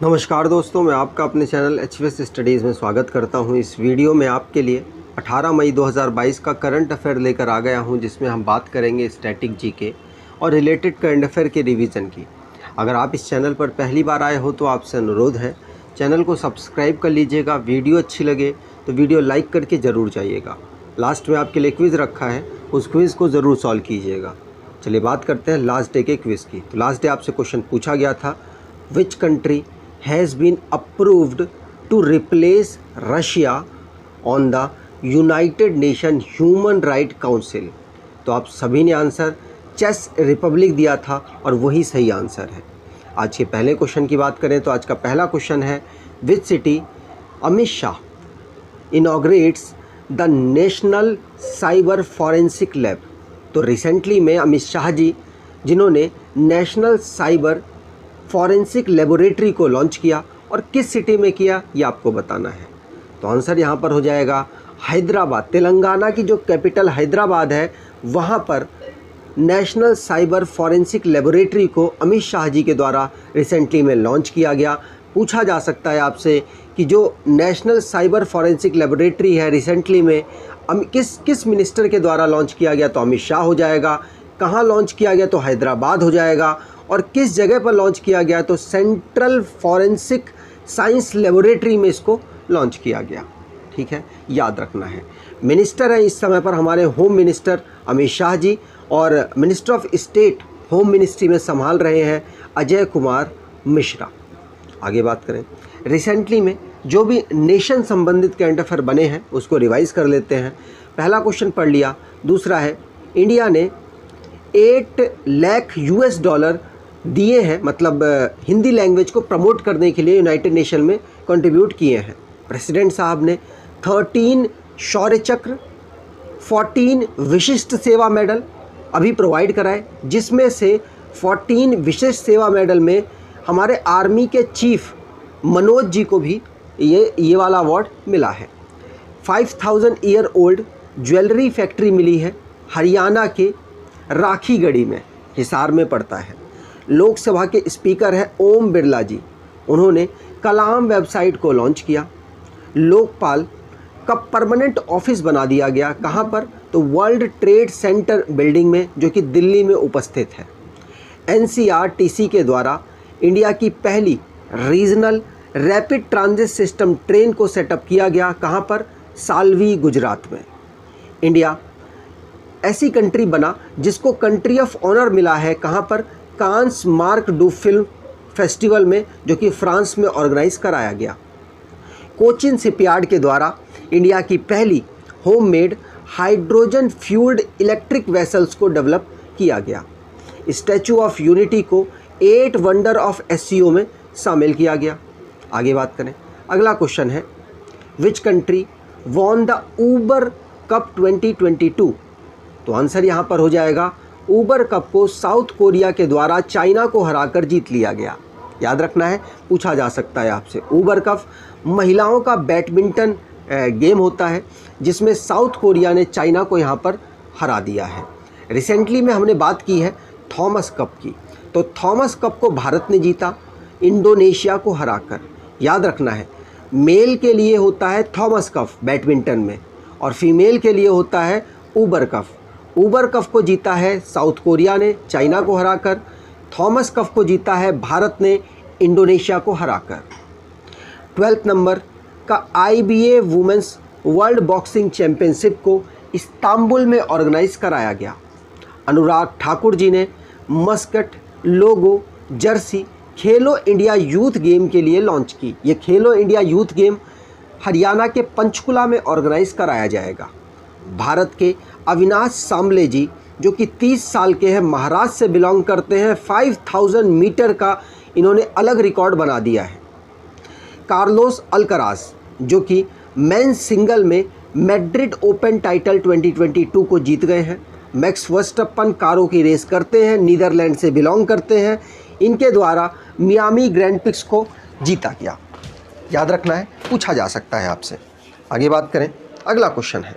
नमस्कार दोस्तों, मैं आपका अपने चैनल एचवीएस स्टडीज़ में स्वागत करता हूं। इस वीडियो में आपके लिए 18 मई 2022 का करंट अफेयर लेकर आ गया हूं, जिसमें हम बात करेंगे स्टैटिक जीके और रिलेटेड करंट अफेयर के रिवीजन की। अगर आप इस चैनल पर पहली बार आए हो तो आपसे अनुरोध है, चैनल को सब्सक्राइब कर लीजिएगा। वीडियो अच्छी लगे तो वीडियो लाइक करके ज़रूर जाइएगा। लास्ट में आपके लिए क्विज़ रखा है, उस क्विज़ को ज़रूर सॉल्व कीजिएगा। चलिए बात करते हैं लास्ट डे के क्विज़ की। तो लास्ट डे आपसे क्वेश्चन पूछा गया था, which country has been approved to replace Russia on the United Nations Human Rights Council। तो आप सभी ने आंसर चेस रिपब्लिक दिया था और वही सही आंसर है। आज के पहले क्वेश्चन की बात करें तो आज का पहला क्वेश्चन है, which city Amit Shah inaugurates the national cyber forensic lab. तो रिसेंटली में अमित शाह जी जिन्होंने नेशनल साइबर फॉरेंसिक लेबोरेटरी को लॉन्च किया और किस सिटी में किया ये आपको बताना है। तो आंसर यहाँ पर हो जाएगा हैदराबाद। तेलंगाना की जो कैपिटल हैदराबाद है वहाँ पर नेशनल साइबर फॉरेंसिक लेबोरेटरी को अमित शाह जी के द्वारा रिसेंटली में लॉन्च किया गया। पूछा जा सकता है आपसे कि जो नेशनल साइबर फॉरेंसिक लेबोरेटरी है रिसेंटली में किस मिनिस्टर के द्वारा लॉन्च किया गया, तो अमित शाह हो जाएगा। कहाँ लॉन्च किया गया, तो हैदराबाद हो जाएगा। और किस जगह पर लॉन्च किया गया, तो सेंट्रल फॉरेंसिक साइंस लेबोरेटरी में इसको लॉन्च किया गया। ठीक है, याद रखना है। मिनिस्टर है इस समय पर हमारे होम मिनिस्टर अमित शाह जी, और minister of state home ministry में संभाल रहे हैं अजय कुमार मिश्रा। आगे बात करें, रिसेंटली में जो भी नेशन संबंधित करंट अफेयर बने हैं उसको रिवाइज कर लेते हैं। पहला क्वेश्चन पढ़ लिया। दूसरा है, इंडिया ने 8 लाख US$ दिए हैं, मतलब हिंदी लैंग्वेज को प्रमोट करने के लिए यूनाइटेड नेशन में कंट्रीब्यूट किए हैं। प्रेसिडेंट साहब ने 13 शौर्य चक्र, 14 विशिष्ट सेवा मेडल अभी प्रोवाइड कराए, जिसमें से 14 विशिष्ट सेवा मेडल में हमारे आर्मी के चीफ मनोज जी को भी ये वाला अवार्ड मिला है। 5000 ईयर ओल्ड ज्वेलरी फैक्ट्री मिली है हरियाणा के राखीगढ़ी में, हिसार में पड़ता है। लोकसभा के स्पीकर हैं ओम बिरला जी, उन्होंने कलाम वेबसाइट को लॉन्च किया। लोकपाल का परमानेंट ऑफिस बना दिया गया, कहाँ पर, तो वर्ल्ड ट्रेड सेंटर बिल्डिंग में, जो कि दिल्ली में उपस्थित है। NCRTC के द्वारा इंडिया की पहली regional rapid transit system train को सेटअप किया गया, कहाँ पर, सालवी गुजरात में। इंडिया ऐसी कंट्री बना जिसको कंट्री ऑफ ऑनर मिला है, कहाँ पर, कांस मार्क डू फिल्म फेस्टिवल में, जो कि फ्रांस में ऑर्गेनाइज कराया गया। कोचिन शिपयार्ड के द्वारा इंडिया की पहली homemade hydrogen fuelled electric vessels को डेवलप किया गया। स्टैचू ऑफ यूनिटी को 8 वंडर ऑफ SCO में शामिल किया गया। आगे बात करें, अगला क्वेश्चन है, which country won the Uber cup 2022। तो आंसर यहाँ पर हो जाएगा, ऊबर कप को साउथ कोरिया के द्वारा चाइना को हराकर जीत लिया गया। याद रखना है, पूछा जा सकता है आपसे। ऊबर कप महिलाओं का बैडमिंटन गेम होता है, जिसमें साउथ कोरिया ने चाइना को यहाँ पर हरा दिया है। रिसेंटली में हमने बात की है थॉमस कप की, तो थॉमस कप को भारत ने जीता इंडोनेशिया को हराकर। याद रखना है, मेल के लिए होता है थॉमस कप बैडमिंटन में, और फीमेल के लिए होता है ऊबर कप। ऊबर कप को जीता है साउथ कोरिया ने चाइना को हराकर, थॉमस कप को जीता है भारत ने इंडोनेशिया को हराकर। 12th नंबर का IBA women's world boxing championship को इस्तांबुल में ऑर्गेनाइज कराया गया। अनुराग ठाकुर जी ने मस्कट, लोगो, जर्सी खेलो इंडिया यूथ गेम के लिए लॉन्च की। ये खेलो इंडिया यूथ गेम हरियाणा के पंचकुला में ऑर्गेनाइज कराया जाएगा। भारत के अविनाश सांबले जी, जो कि 30 साल के हैं, महाराष्ट्र से बिलोंग करते हैं, 5000 मीटर का इन्होंने अलग रिकॉर्ड बना दिया है। कार्लोस अल्कराज, जो कि मेंस सिंगल में मैड्रिड ओपन टाइटल 2022 को जीत गए हैं। मैक्स वर्स्टप्पन कारों की रेस करते हैं, नीदरलैंड से बिलोंग करते हैं, इनके द्वारा मियामी ग्रैंड प्रिक्स को जीता गया। याद रखना है, पूछा जा सकता है आपसे। आगे बात करें, अगला क्वेश्चन है,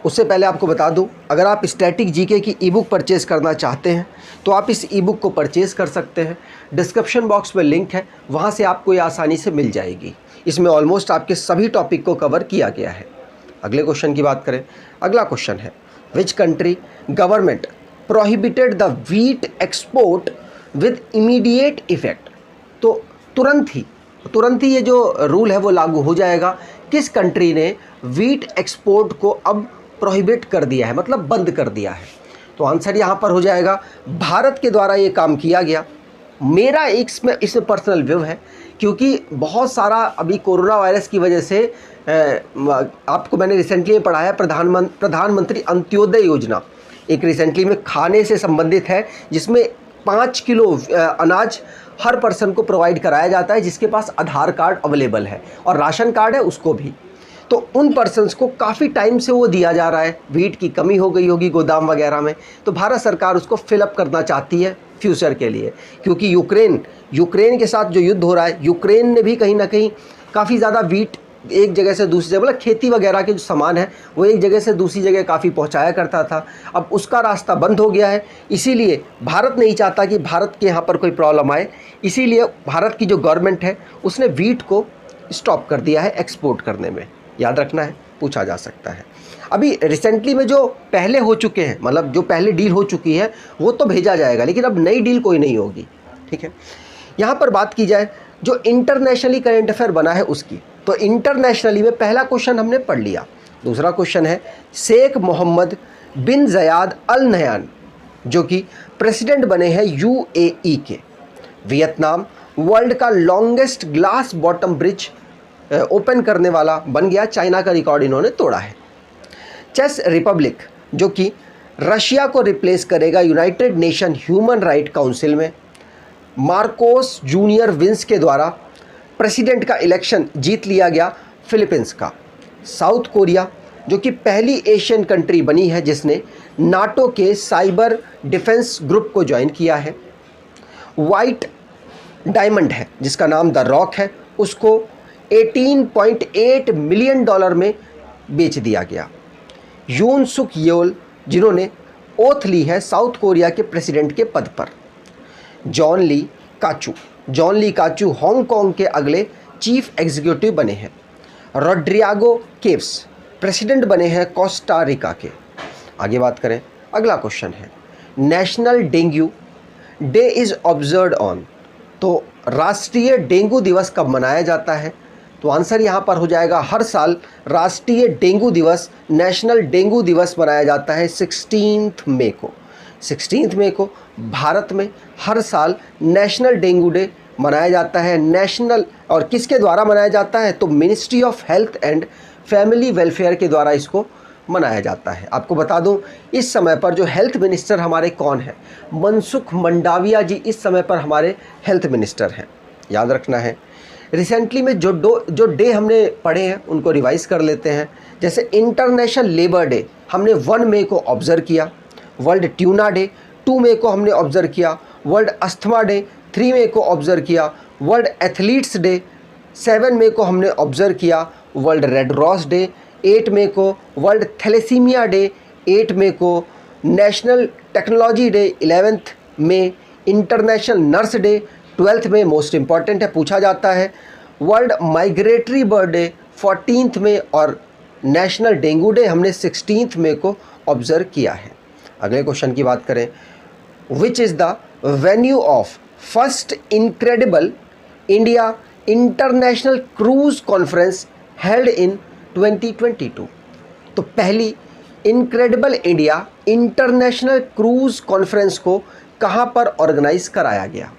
उससे पहले आपको बता दूं, अगर आप स्टैटिक जीके की ई बुक परचेज़ करना चाहते हैं तो आप इस ई बुक को परचेज़ कर सकते हैं। डिस्क्रिप्शन बॉक्स में लिंक है, वहाँ से आपको ये आसानी से मिल जाएगी। इसमें ऑलमोस्ट आपके सभी टॉपिक को कवर किया गया है। अगले क्वेश्चन की बात करें, अगला क्वेश्चन है which country government prohibited the wheat export with immediate effect. तो तुरंत ही ये जो रूल है वो लागू हो जाएगा। किस कंट्री ने व्हीट एक्सपोर्ट को अब प्रोहिबिट कर दिया है, मतलब बंद कर दिया है? तो आंसर यहाँ पर हो जाएगा भारत के द्वारा ये काम किया गया। मेरा इसमें पर्सनल व्यू है, क्योंकि बहुत सारा अभी कोरोना वायरस की वजह से आपको मैंने रिसेंटली पढ़ा है प्रधानमंत्री अंत्योदय योजना, एक रिसेंटली में खाने से संबंधित है, जिसमें 5 किलो अनाज हर पर्सन को प्रोवाइड कराया जाता है जिसके पास आधार कार्ड अवेलेबल है और राशन कार्ड है उसको भी। तो उन पर्सन्स को काफ़ी टाइम से वो दिया जा रहा है। व्हीट की कमी हो गई होगी गोदाम वगैरह में, तो भारत सरकार उसको फिलअप करना चाहती है फ्यूचर के लिए, क्योंकि यूक्रेन के साथ जो युद्ध हो रहा है, यूक्रेन ने भी कहीं ना कहीं काफ़ी ज़्यादा व्हीट एक जगह से दूसरी जगह, मतलब खेती वगैरह के जो सामान है वो एक जगह से दूसरी जगह काफ़ी पहुंचाया करता था। अब उसका रास्ता बंद हो गया है, इसीलिए भारत नहीं चाहता कि भारत के यहाँ पर कोई प्रॉब्लम आए, इसीलिए भारत की जो गवर्नमेंट है उसने व्हीट को स्टॉप कर दिया है एक्सपोर्ट करने में। याद रखना है, पूछा जा सकता है। अभी रिसेंटली में जो पहले हो चुके हैं, मतलब जो पहले डील हो चुकी है वो तो भेजा जाएगा, लेकिन अब नई डील कोई नहीं होगी। ठीक है, यहाँ पर बात की जाए जो इंटरनेशनली करंट अफेयर बना है उसकी, तो इंटरनेशनली में पहला क्वेश्चन हमने पढ़ लिया। दूसरा क्वेश्चन है शेख मोहम्मद बिन ज़याद अल नहयान जो कि प्रेसिडेंट बने हैं यूएई के। वियतनाम वर्ल्ड का longest glass bottom bridge open करने वाला बन गया, चाइना का रिकॉर्ड इन्होंने तोड़ा है। चेक रिपब्लिक जो कि रशिया को रिप्लेस करेगा United nation human right council में। मार्कोस जूनियर विंस के द्वारा प्रेसिडेंट का इलेक्शन जीत लिया गया फिलीपींस का। साउथ कोरिया जो कि पहली एशियन कंट्री बनी है जिसने नाटो के साइबर डिफेंस ग्रुप को ज्वाइन किया है। वाइट डायमंड है जिसका नाम द रॉक है, उसको 18.8 मिलियन डॉलर में बेच दिया गया। यून सुक येओल जिन्होंने ओथ ली है साउथ कोरिया के प्रेसिडेंट के पद पर। जॉन ली काचू हांगकांग के अगले चीफ एग्जीक्यूटिव बने हैं। रोड्रिगो केव्स प्रेसिडेंट बने हैं कोस्टा रिका के। आगे बात करें, अगला क्वेश्चन है national dengue day is observed on. तो राष्ट्रीय डेंगू दिवस कब मनाया जाता है? तो आंसर यहाँ पर हो जाएगा हर साल राष्ट्रीय डेंगू दिवस, नेशनल डेंगू दिवस मनाया जाता है 16 मई को। 16 मई को भारत में हर साल नेशनल डेंगू डे मनाया जाता है। नेशनल और किसके द्वारा मनाया जाता है? तो ministry of health and family welfare के द्वारा इसको मनाया जाता है। आपको बता दूं इस समय पर जो हेल्थ मिनिस्टर हमारे कौन है? मनसुख मंडाविया जी इस समय पर हमारे हेल्थ मिनिस्टर हैं। याद रखना है। रिसेंटली में जो डे हमने पढ़े हैं उनको रिवाइज कर लेते हैं। जैसे इंटरनेशनल लेबर डे हमने 1 मई को ऑब्ज़र्व किया। वर्ल्ड ट्यूना डे 2 मई को हमने ऑब्ज़र्व किया। वर्ल्ड अस्थमा डे 3 मई को ऑब्ज़र्व किया। वर्ल्ड एथलीट्स डे 7 मई को हमने ऑब्ज़र्व किया। वर्ल्ड रेड क्रॉस डे 8 मई को। वर्ल्ड थैलेसीमिया डे 8 मई को। नेशनल टेक्नोलॉजी डे 11 मई। इंटरनेशनल नर्स डे 12 में मोस्ट इम्पॉर्टेंट है, पूछा जाता है। वर्ल्ड माइग्रेटरी बर्ड डे 14 में और नेशनल डेंगू डे हमने 16 मई को ऑब्ज़र्व किया है। अगले क्वेश्चन की बात करें, which is the venue of first incredible India international cruise conference held in 2022। तो पहली incredible India international cruise conference को कहाँ पर ऑर्गेनाइज कराया गया?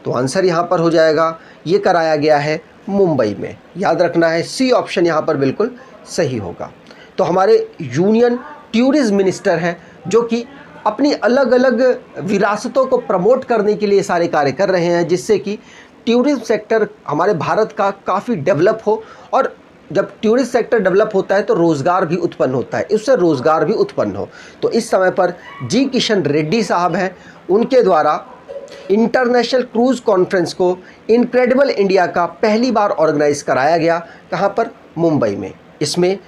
तो आंसर यहाँ पर हो जाएगा ये कराया गया है मुंबई में। याद रखना है, सी ऑप्शन यहाँ पर बिल्कुल सही होगा। तो हमारे यूनियन टूरिज्म मिनिस्टर हैं जो कि अपनी अलग अलग विरासतों को प्रमोट करने के लिए सारे कार्य कर रहे हैं, जिससे कि टूरिज्म सेक्टर हमारे भारत का काफ़ी डेवलप हो। और जब टूरिस्ट सेक्टर डेवलप होता है तो रोज़गार भी उत्पन्न होता है, इससे रोज़गार भी उत्पन्न हो। तो इस समय पर जी किशन रेड्डी साहब हैं, उनके द्वारा इंटरनेशनल क्रूज़ कॉन्फ्रेंस को इनक्रेडिबल इंडिया का पहली बार ऑर्गेनाइज कराया गया। कहाँ पर? मुंबई में। इसमें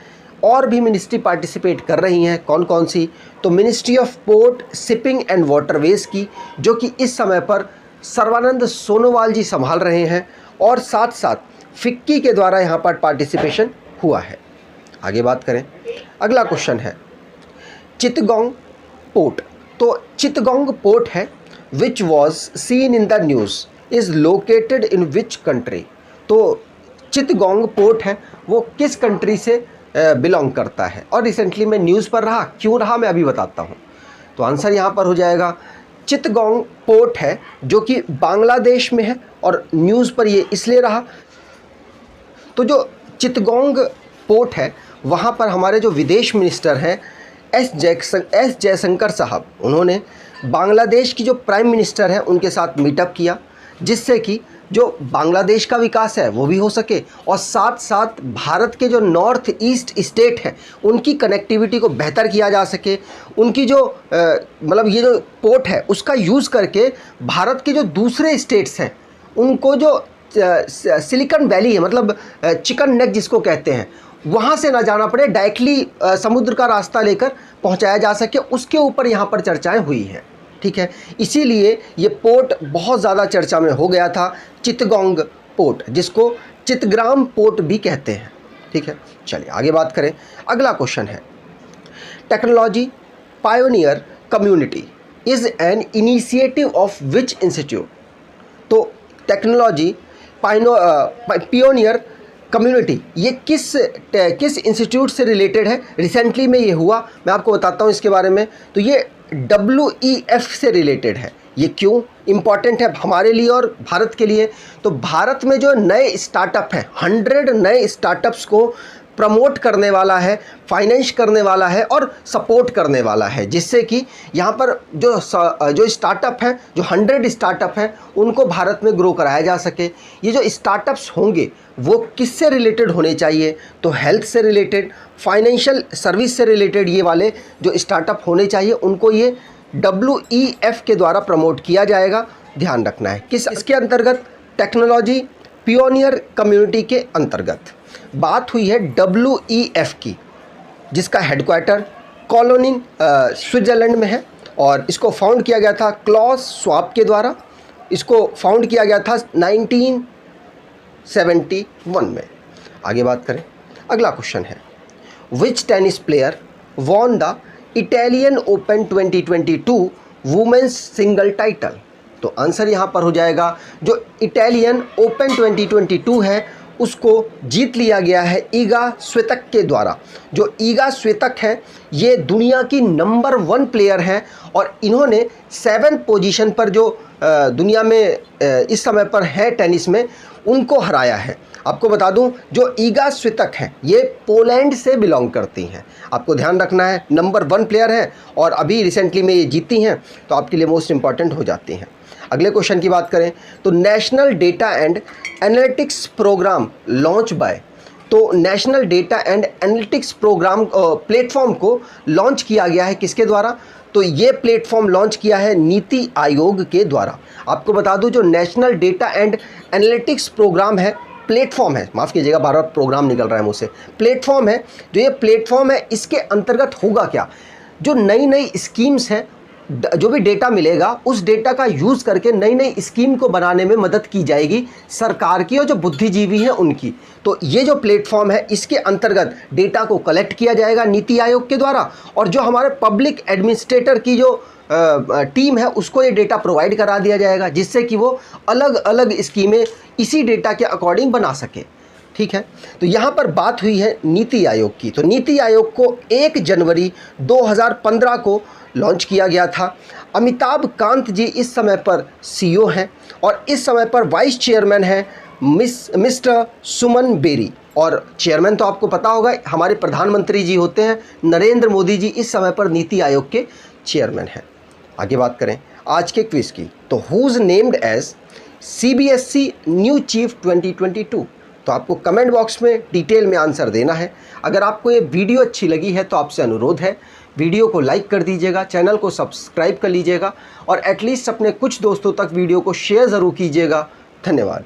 और भी मिनिस्ट्री पार्टिसिपेट कर रही हैं। कौन कौन सी? तो ministry of port, shipping and waterways की, जो कि इस समय पर सर्बानंद सोनोवाल जी संभाल रहे हैं, और साथ साथ फिक्की के द्वारा यहाँ पर पार्टिसिपेशन हुआ है। आगे बात करें, अगला क्वेश्चन है चिटगोंग पोर्ट। तो चिटगोंग पोर्ट है which was seen in the news is located in which country. तो चिटगोंग पोर्ट है वो किस कंट्री से बिलोंग करता है, और रिसेंटली मैं न्यूज़ पर रहा, क्यों रहा मैं अभी बताता हूँ। तो आंसर यहाँ पर हो जाएगा चिटगोंग पोर्ट है जो कि बांग्लादेश में है, और न्यूज़ पर ये इसलिए रहा, तो जो चिटगोंग पोर्ट है वहाँ पर हमारे जो विदेश मिनिस्टर हैं एस जयशंकर साहब, उन्होंने बांग्लादेश की जो प्राइम मिनिस्टर हैं उनके साथ मीटअप किया, जिससे कि जो बांग्लादेश का विकास है वो भी हो सके, और साथ साथ भारत के जो नॉर्थ ईस्ट स्टेट हैं उनकी कनेक्टिविटी को बेहतर किया जा सके। उनकी जो मतलब ये जो पोर्ट है उसका यूज़ करके भारत के जो दूसरे स्टेट्स हैं उनको जो सिलिकॉन वैली है, मतलब चिकन नेक जिसको कहते हैं, वहाँ से ना जाना पड़े, डायरेक्टली समुद्र का रास्ता लेकर पहुँचाया जा सके, उसके ऊपर यहाँ पर चर्चाएँ हुई हैं। ठीक है, इसीलिए ये पोर्ट बहुत ज़्यादा चर्चा में हो गया था, चिटगोंग पोर्ट, जिसको चिटग्राम पोर्ट भी कहते हैं। ठीक है, चलिए आगे बात करें। अगला क्वेश्चन है technology pioneer community is an initiative of which institute. तो टेक्नोलॉजी पियोनियर कम्युनिटी ये किस इंस्टीट्यूट से रिलेटेड है? रिसेंटली में ये हुआ, मैं आपको बताता हूँ इसके बारे में। तो ये WEF से रिलेटेड है। ये क्यों इम्पॉर्टेंट है हमारे लिए और भारत के लिए? तो भारत में जो नए स्टार्टअप हैं, 100 नए स्टार्टअप्स को प्रमोट करने वाला है, फाइनेंस करने वाला है और सपोर्ट करने वाला है, जिससे कि यहाँ पर जो स्टार्टअप हैं, जो 100 स्टार्टअप हैं, उनको भारत में ग्रो कराया जा सके। ये जो स्टार्टअप्स होंगे वो किससे रिलेटेड होने चाहिए? तो हेल्थ से रिलेटेड, फाइनेंशियल सर्विस से रिलेटेड ये वाले जो स्टार्टअप होने चाहिए, उनको ये WEF के द्वारा प्रमोट किया जाएगा। ध्यान रखना है इसके अंतर्गत टेक्नोलॉजी पियोनियर कम्युनिटी के अंतर्गत बात हुई है WEF की, जिसका हेडक्वार्टर कोलोनिन स्विट्ज़रलैंड में है, और इसको फाउंड किया गया था क्लॉस श्वाब के द्वारा। इसको फाउंड किया गया था 1971 में। आगे बात करें, अगला क्वेश्चन है which tennis player won the Italian Open 2022 women's single title. तो आंसर यहाँ पर हो जाएगा जो इटालियन ओपन 2022 है उसको जीत लिया गया है ईगा स्वितक के द्वारा। जो ईगा स्वितक है ये दुनिया की नंबर 1 प्लेयर हैं, और इन्होंने 7 पोजीशन पर जो दुनिया में इस समय पर है टेनिस में, उनको हराया है। आपको बता दूं जो ईगा स्वितक हैं ये पोलैंड से बिलोंग करती हैं। आपको ध्यान रखना है, नंबर 1 प्लेयर है और अभी रिसेंटली में ये जीती हैं, तो आपके लिए मोस्ट इंपॉर्टेंट हो जाती हैं। अगले क्वेश्चन की बात करें तो national data and analytics program launch by. तो national data and analytics program platform को लॉन्च किया गया है किसके द्वारा? तो ये प्लेटफॉर्म लॉन्च किया है नीति आयोग के द्वारा। आपको बता दूं जो national data and analytics program है, प्लेटफॉर्म है, माफ़ कीजिएगा बार बार प्रोग्राम निकल रहा है मुझसे, प्लेटफॉर्म है। जो ये प्लेटफॉर्म है इसके अंतर्गत होगा क्या? जो नई नई स्कीम्स हैं, जो भी डेटा मिलेगा उस डेटा का यूज़ करके नई नई स्कीम को बनाने में मदद की जाएगी सरकार की और जो बुद्धिजीवी हैं उनकी। तो ये जो प्लेटफॉर्म है इसके अंतर्गत डेटा को कलेक्ट किया जाएगा नीति आयोग के द्वारा, और जो हमारे पब्लिक एडमिनिस्ट्रेटर की जो टीम है उसको ये डेटा प्रोवाइड करा दिया जाएगा, जिससे कि वो अलग अलग स्कीमें इसी डेटा के अकॉर्डिंग बना सके। ठीक है, तो यहाँ पर बात हुई है नीति आयोग की। तो नीति आयोग को 1 जनवरी 2015 को लॉन्च किया गया था। अमिताभ कांत जी इस समय पर CEO हैं, और इस समय पर वाइस चेयरमैन हैं मिस्टर सुमन बेरी, और चेयरमैन तो आपको पता होगा हमारे प्रधानमंत्री जी होते हैं नरेंद्र मोदी जी, इस समय पर नीति आयोग के चेयरमैन हैं। आगे बात करें आज के क्विज की, तो who's named as CBSE new chief 2022। तो आपको कमेंट बॉक्स में डिटेल में आंसर देना है। अगर आपको ये वीडियो अच्छी लगी है तो आपसे अनुरोध है वीडियो को लाइक कर दीजिएगा, चैनल को सब्सक्राइब कर लीजिएगा, और एटलीस्ट अपने कुछ दोस्तों तक वीडियो को शेयर ज़रूर कीजिएगा। धन्यवाद।